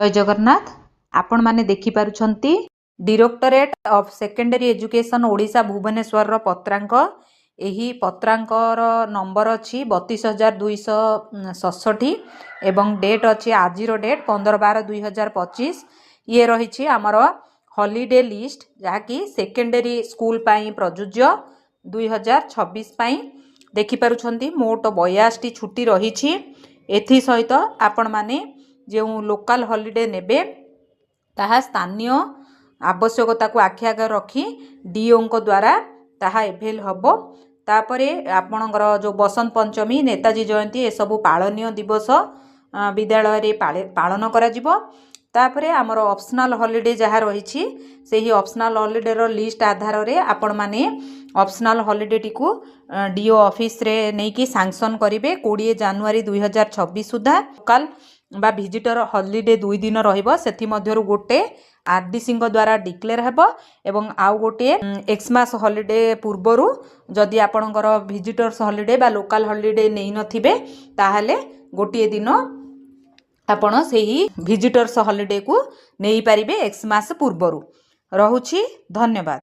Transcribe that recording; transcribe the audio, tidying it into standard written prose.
जय जगन्नाथ। आपण माने देखि पारुछंती directorate of secondary education Odisha Bhubaneswar पत्रांक। एही पत्रांकर नंबर अछि 32,267 एवं डेट अछि आजिरो डेट 15/12/2025। ये रही आमर हॉलिडे लिस्ट जहाँकि सेकेंडरी स्कूल पाई प्रযোज्य 2026 पाई देखि पारुछंती। मोट 82टी छुट्टी रही। एथि सहित आपण माने जो लोकल हॉलिडे नेबे ताहा स्थानीय आवश्यकता को आखि आगे रखी डीओ द्वारा ताहा एभेल हबो। तापरे आपणकर जो बसंत पंचमी नेताजी जयंती ए सब पालनीय दिवस विद्यालय रे पालन करा जिवो। तापरे आमर ऑप्शनल हॉलिडे जहाँ रही से ही ऑप्शनल हॉलिडे रो लिस्ट आधार रे आपण माने ऑप्शनल हॉलिडे टी को डीओ ऑफिस रे नहीं कि सैंक्शन करिवे 20 जनवरी 2026 सुधा। लोकल बा विजिटर हॉलिडे 2 दिन रहिबो। सेथि मध्यरु गोटे आरडीसी द्वारा डिक्लेयर हेबो एवं आउ गोटे एक्समास हॉलिडे पूर्वरु जदि आपणकर विजिटर्स हॉलिडे बा लोकल हॉलिडे नहीं नथिबे ताहाले गोटे दिन आपण सेही विजिटर्स हॉलिडे को नहीं पारिबे एक्समास पूर्वरु। रहुछि धन्यवाद।